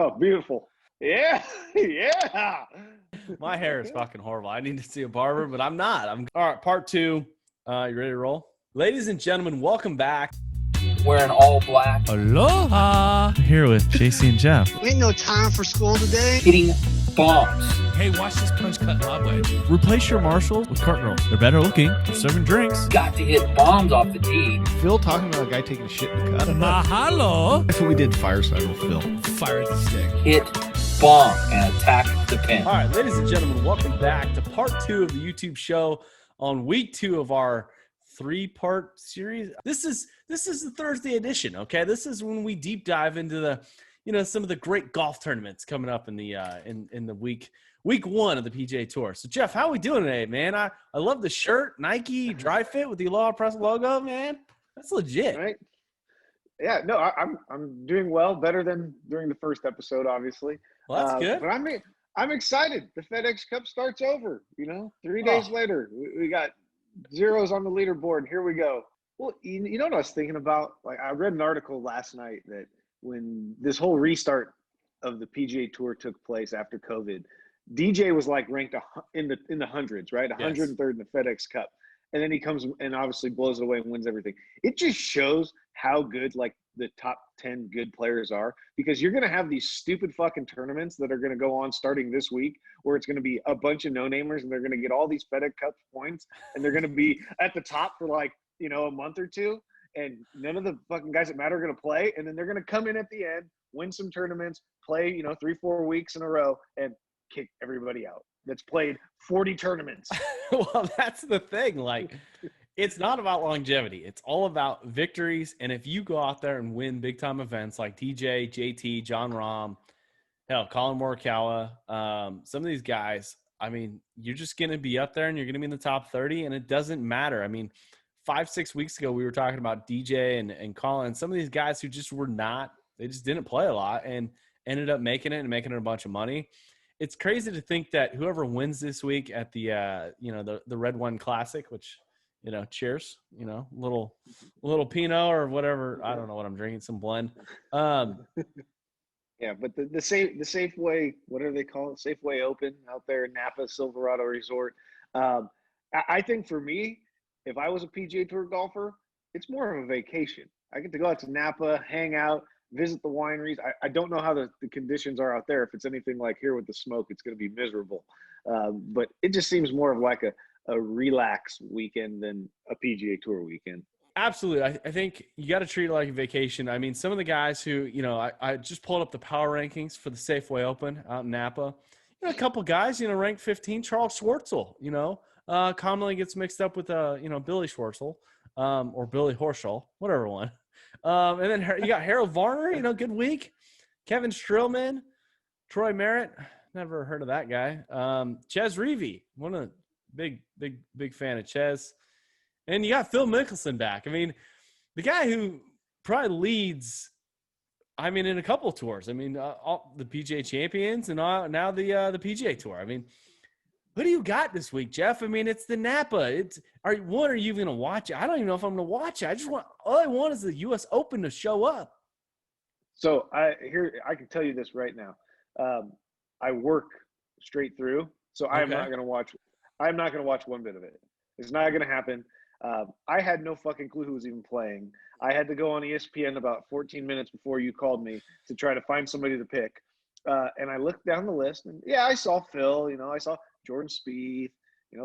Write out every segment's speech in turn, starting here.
Oh, beautiful. Yeah. Yeah. My hair is fucking horrible. I need to see a barber, but I'm not. All right, part two. You ready to roll? Ladies and gentlemen, welcome back. Wearing all black. Aloha! Here with JC and Jeff. We ain't no time for school today. Hitting bombs. Hey, watch this punch cut lob wedge. Replace your Marshalls with cart girls. They're better looking. They're serving drinks. Got to hit bombs off the tee. Phil talking about a guy taking a shit in the cut. Mahalo! That's what we did fireside with Phil. Fire the stick. Hit bomb and attack the pin. All right, ladies and gentlemen, welcome back to part two of the YouTube show on week 2 of our 3-part series. This is the Thursday edition. Okay, this is when we deep dive into the some of the great golf tournaments coming up in the in the week 1 of the PGA Tour. So Jeff, how are we doing today, man? I love the shirt, Nike Dry Fit with the Aloha Press logo, man. That's legit. Right. Yeah, no, I'm doing well, better than during the first episode, obviously. Well, that's good. But I'm excited. The FedEx Cup starts over. 3 days later, we got zeros on the leaderboard. Here we go. Well, you know what I was thinking about? Like, I read an article last night that when this whole restart of the PGA Tour took place after COVID, DJ was like ranked in the hundreds, right? 103rd in the FedEx Cup. And then he comes and obviously blows it away and wins everything. It just shows how good like the top 10 good players are, because you're going to have these stupid fucking tournaments that are going to go on starting this week where it's going to be a bunch of no-namers and they're going to get all these FedEx Cup points and they're going to be at the top for like, a month or two, and none of the fucking guys that matter are going to play. And then they're going to come in at the end, win some tournaments, play, 3-4 weeks in a row and kick everybody out that's played 40 tournaments. Well, that's the thing. Like, it's not about longevity. It's all about victories. And if you go out there and win big time events like DJ, JT, John Rahm, hell, Colin Morikawa, some of these guys, I mean, you're just going to be up there and you're going to be in the top 30, and it doesn't matter. I mean, 5-6 weeks ago, we were talking about DJ and Colin, some of these guys who just they just didn't play a lot and ended up making it and making it a bunch of money. It's crazy to think that whoever wins this week at the the Red One Classic, which, cheers, little Pinot or whatever. I don't know what I'm drinking, some blend. Yeah, but the Safeway, whatever they call it, Safeway Open out there in Napa, Silverado Resort. I think for me, if I was a PGA Tour golfer, it's more of a vacation. I get to go out to Napa, hang out, visit the wineries. I don't know how the conditions are out there. If it's anything like here with the smoke, it's going to be miserable. But it just seems more of like a relax weekend than a PGA Tour weekend. Absolutely. I think you got to treat it like a vacation. I mean, some of the guys who, I just pulled up the power rankings for the Safeway Open out in Napa. A couple guys, ranked 15. Charles Schwartzel, commonly gets mixed up with, Billy Schwartzel or Billy Horschel, whatever one. And then you got Harold Varner, good week. Kevin Strillman, Troy Merritt, never heard of that guy. Ches Reavie, one of the big fan of Ches. And you got Phil Mickelson back. I mean, the guy who probably leads, in a couple of tours. All the PGA Champions and now the PGA Tour. Who do you got this week, Jeff? it's the Napa. Are you even going to watch it? I don't even know if I'm going to watch it. All I want is the U.S. Open to show up. So I can tell you this right now. I work straight through, so I'm not going to watch. I'm not going to watch one bit of it. It's not going to happen. I had no fucking clue who was even playing. I had to go on ESPN about 14 minutes before you called me to try to find somebody to pick. And I looked down the list, and I saw Phil. I saw Jordan Spieth,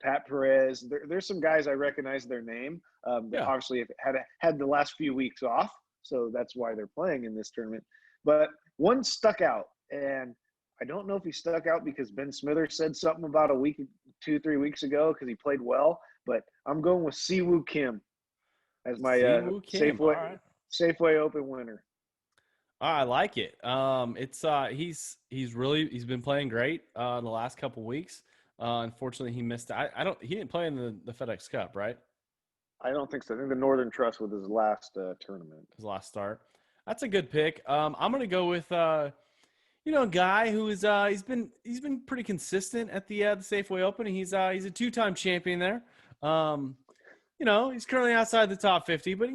Pat Perez. There's some guys I recognize their name. That obviously have had the last few weeks off, so that's why they're playing in this tournament. But one stuck out, and I don't know if he stuck out because Ben Smithers said something about 2-3 weeks ago because he played well. But I'm going with Siwoo Kim as my Safeway Open winner. I like it. He's been playing great in the last couple weeks. Unfortunately, he missed. He didn't play in the FedEx Cup, right? I don't think so. I think the Northern Trust was his last tournament. His last start. That's a good pick. I'm going to go with a guy who is he's been pretty consistent at the Safeway Open. He's a 2-time champion there. He's currently outside the top 50, but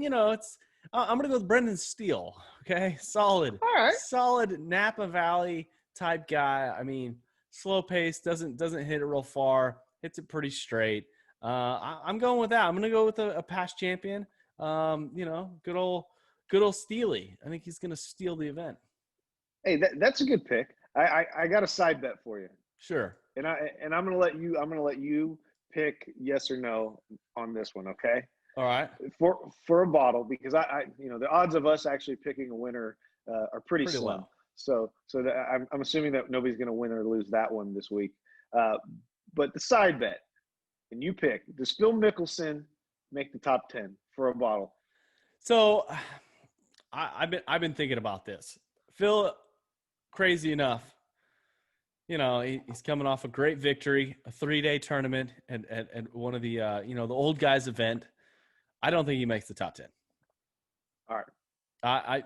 I'm gonna go with Brendan Steele. Okay, solid, All right. solid Napa Valley type guy. I mean, slow pace, doesn't hit it real far, hits it pretty straight. I'm going with that. I'm gonna go with a past champion. Good old Steely. I think he's gonna steal the event. Hey, that's a good pick. I got a side bet for you, Sure. and I'm gonna let you pick yes or no on this one. Okay. All right. For a bottle, because the odds of us actually picking a winner are pretty slim. low. So I'm assuming that nobody's going to win or lose that one this week. But the side bet, and you pick, does Phil Mickelson make the top 10 for a bottle? So I've been thinking about this. Phil, crazy enough, he's coming off a great victory, a 3-day tournament, and one of the the old guys event. I don't think he makes the top 10. All right. I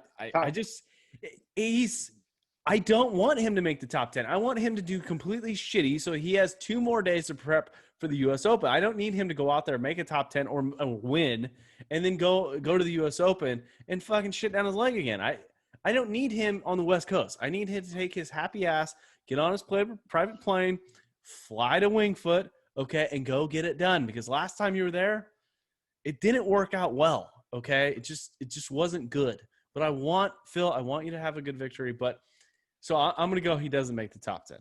don't want him to make the top 10. I want him to do completely shitty so he has 2 more days to prep for the U.S. Open. I don't need him to go out there, make a top 10 or win, and then go to the U.S. Open and fucking shit down his leg again. I don't need him on the West Coast. I need him to take his happy ass, get on his private plane, fly to Winged Foot, okay, and go get it done. Because last time you were there, it didn't work out well, okay? It just wasn't good. But I want you to have a good victory. But so I'm going to go he doesn't make the top 10.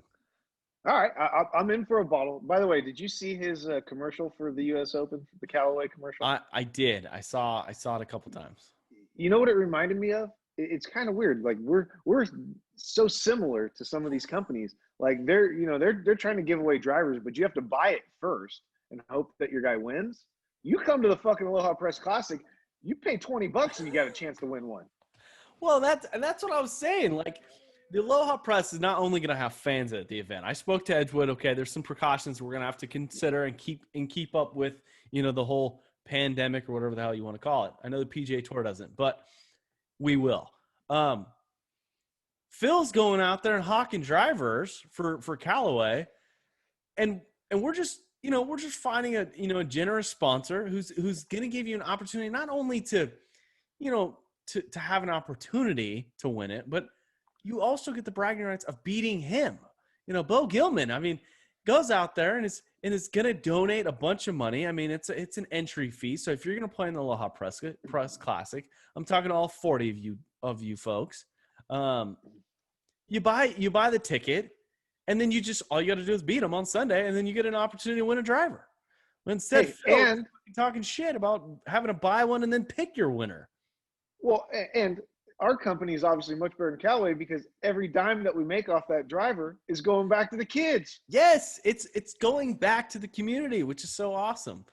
All right. I'm in for a bottle. By the way, did you see his commercial for the U.S. Open, the Callaway commercial? I did. I saw it a couple times. You know what it reminded me of? It's kind of weird. Like we're so similar to some of these companies. Like they're trying to give away drivers, but you have to buy it first and hope that your guy wins. You come to the fucking Aloha Press Classic, you pay $20 and you got a chance to win one. Well, that's what I was saying. Like the Aloha Press is not only going to have fans at the event. I spoke to Edgewood. Okay, there's some precautions we're going to have to consider and keep up with, the whole pandemic or whatever the hell you want to call it. I know the PGA Tour doesn't, but we will. Phil's going out there and hawking drivers for Callaway, and we're just finding a generous sponsor who's going to give you an opportunity not only to have an opportunity to win it, but you also get the bragging rights of beating him. Bo Gilman, I mean, goes out there and is going to donate a bunch of money. I mean, it's an entry fee. So if you're going to play in the Aloha Press Classic, I'm talking to all 40 of you folks. You buy the ticket, and then all you got to do is beat him on Sunday, and then you get an opportunity to win a driver. Instead, Phil talking shit about having to buy one and then pick your winner. Well, and our company is obviously much better than Callaway because every dime that we make off that driver is going back to the kids. Yes, it's going back to the community, which is so awesome.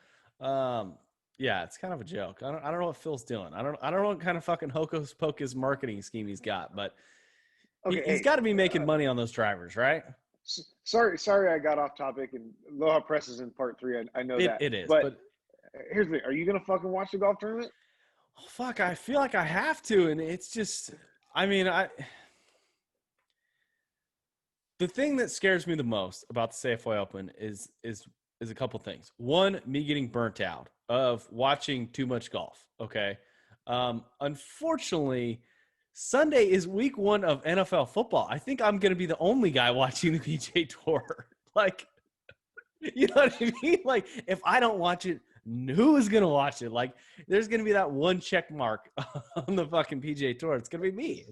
Yeah, it's kind of a joke. I don't know what Phil's doing. I don't know what kind of fucking hocus pocus marketing scheme he's got, but he's got to be making money on those drivers, right? Sorry, I got off topic, and Aloha Press is in part 3. I know that it is. But here's the thing: are you gonna fucking watch the golf tournament? Oh, fuck, I feel like I have to, and it's just, the thing that scares me the most about the Safeway Open is a couple things. One, me getting burnt out of watching too much golf. Okay. Unfortunately, Sunday is week 1 of NFL football. I think I'm going to be the only guy watching the PGA Tour. Like, you know what I mean? Like, if I don't watch it, who is going to watch it? Like, there's going to be that one check mark on the fucking PGA Tour. It's going to be me.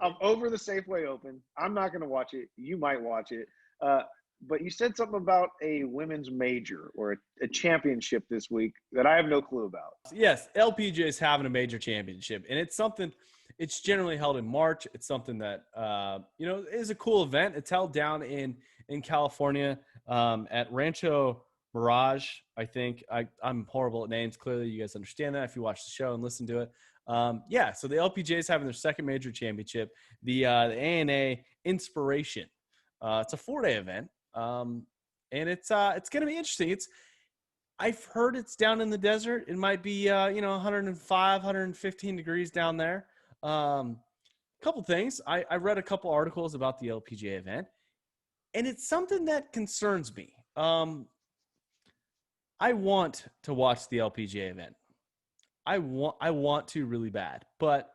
I'm over the Safeway Open. I'm not going to watch it. You might watch it. But you said something about a women's major or a championship this week that I have no clue about. Yes, LPGA is having a major championship, and it's generally held in March. It's something that, is a cool event. It's held down in California at Rancho Mirage, I think. I'm horrible at names. Clearly, you guys understand that if you watch the show and listen to it. So the LPGA is having their second major championship, the ANA Inspiration. It's a 4-day event, and it's going to be interesting. I've heard it's down in the desert. It might be 105, 115 degrees down there. Couple things. I read a couple articles about the LPGA event, and it's something that concerns me. I want to watch the LPGA event. I want to really bad, but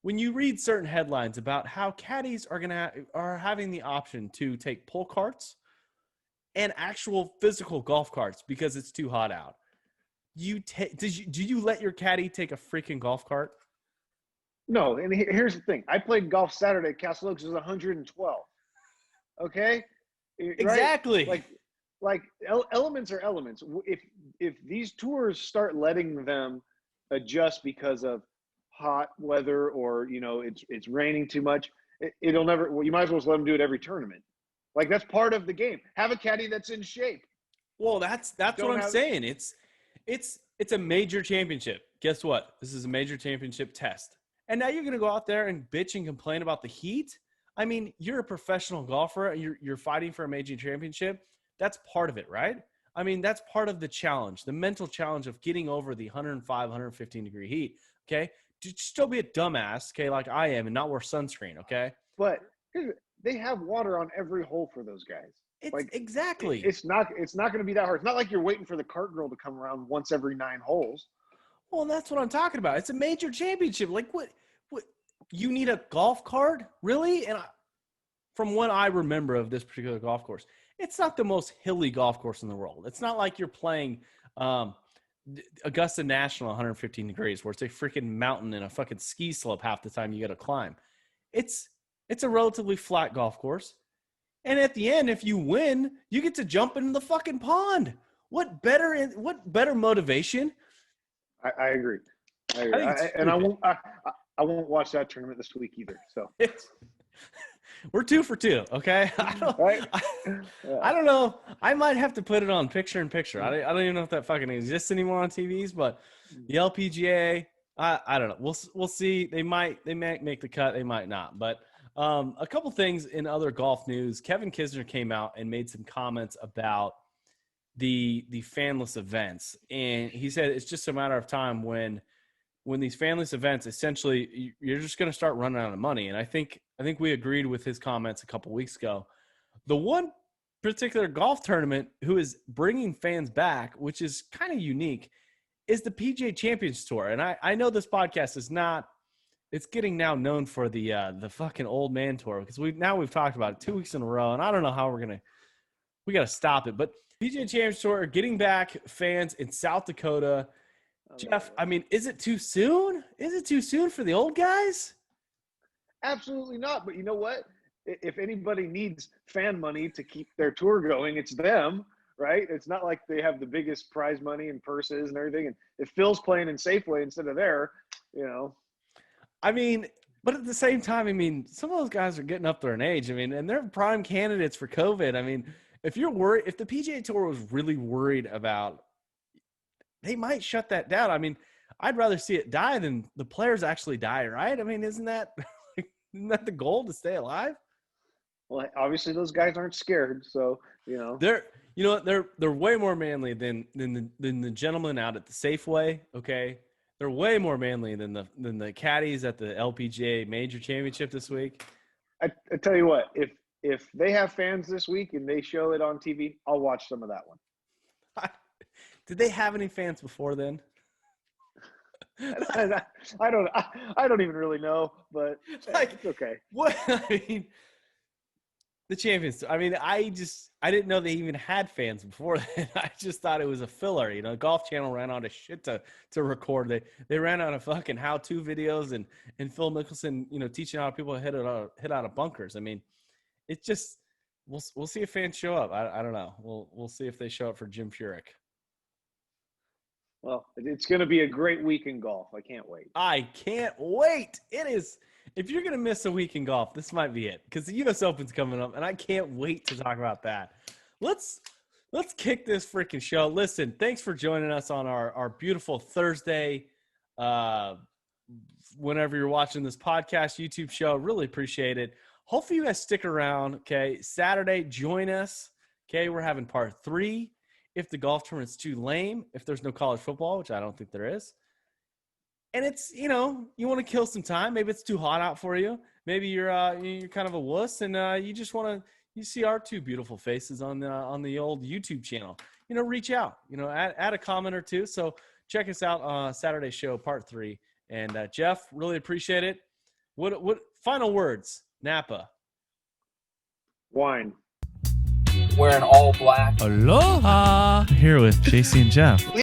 when you read certain headlines about how caddies are having the option to take pull carts and actual physical golf carts because it's too hot out, do you let your caddy take a freaking golf cart? No, and here's the thing. I played golf Saturday at Castle Oaks. It was 112. Okay? Right? Exactly. Like elements are elements. If these tours start letting them adjust because of hot weather or it's raining too much, it'll never. Well, you might as well just let them do it every tournament. Like that's part of the game. Have a caddy that's in shape. Well, that's what I'm saying. It's a major championship. Guess what? This is a major championship test. And now you're going to go out there and bitch and complain about the heat? I mean, you're a professional golfer and you're fighting for a major championship. That's part of it, right? I mean, that's part of the challenge, the mental challenge of getting over the 105, 115 degree heat, okay? Just don't be a dumbass, okay, like I am, and not wear sunscreen, okay? But they have water on every hole for those guys. Exactly. It's not going to be that hard. It's not like you're waiting for the cart girl to come around once every 9 holes. Well, that's what I'm talking about. It's a major championship. Like what you need a golf cart? Really? And from what I remember of this particular golf course, it's not the most hilly golf course in the world. It's not like you're playing Augusta National 115 degrees where it's a freaking mountain and a fucking ski slope half the time you got to climb. It's a relatively flat golf course. And at the end, if you win, you get to jump into the fucking pond. What better motivation? I agree. I won't watch that tournament this week either. So we're 2 for 2. Okay. I don't know. I might have to put it on picture in picture. I don't even know if that fucking exists anymore on TVs, but the LPGA, I don't know. We'll see. They might make the cut. They might not, but a couple things in other golf news. Kevin Kisner came out and made some comments about the fanless events, and he said it's just a matter of time when these fanless events, essentially you're just going to start running out of money. And I think we agreed with his comments a couple weeks ago. The one particular golf tournament who is bringing fans back, which is kind of unique, is the PGA Champions Tour. And I know this podcast is not, it's getting now known for the fucking old man tour, because we've talked about it 2 weeks in a row, and I don't know how we got to stop it. But PGA Champions Tour are getting back fans in South Dakota. Jeff, I mean, is it too soon? Is it too soon for the old guys? Absolutely not. But you know what? If anybody needs fan money to keep their tour going, it's them, right? It's not like they have the biggest prize money and purses and everything. And if Phil's playing in Safeway instead of there, I mean, but at the same time, I mean, some of those guys are getting up there in age. I mean, and they're prime candidates for COVID. I mean, if you're worried, if the PGA Tour was really worried about, they might shut that down. I mean, I'd rather see it die than the players actually die, right? I mean, isn't that the goal, to stay alive? Well, obviously those guys aren't scared, so they're way more manly than the gentlemen out at the Safeway. Okay, they're way more manly than the caddies at the LPGA Major Championship this week. I tell you what, if they have fans this week and they show it on TV, I'll watch some of that one. Did they have any fans before then? I don't even really know, but it's okay. What I mean, the Champions. I mean, I didn't know they even had fans before then. I just thought it was a filler. Golf Channel ran out of shit to record. They ran out of fucking how-to videos and Phil Mickelson, teaching how people hit out of bunkers. I mean, it's just we'll see if fans show up. I don't know. We'll see if they show up for Jim Furyk. Well, it's going to be a great week in golf. I can't wait. I can't wait. It is. If you're going to miss a week in golf, this might be it, because the U.S. Open's coming up, and I can't wait to talk about that. Let's kick this freaking show. Listen, thanks for joining us on our beautiful Thursday, whenever you're watching this podcast, YouTube show. Really appreciate it. Hopefully you guys stick around, okay? Saturday, join us, okay? We're having part 3. If the golf tournament's too lame, if there's no college football, which I don't think there is, and it's, you want to kill some time. Maybe it's too hot out for you. Maybe you're kind of a wuss, and you just want to see our 2 beautiful faces on the old YouTube channel. Reach out. Add a comment or 2. So check us out on Saturday show, part 3. And Jeff, really appreciate it. What final words? Napa. Wine. Wearing all black. Aloha. Here with JC and Jeff.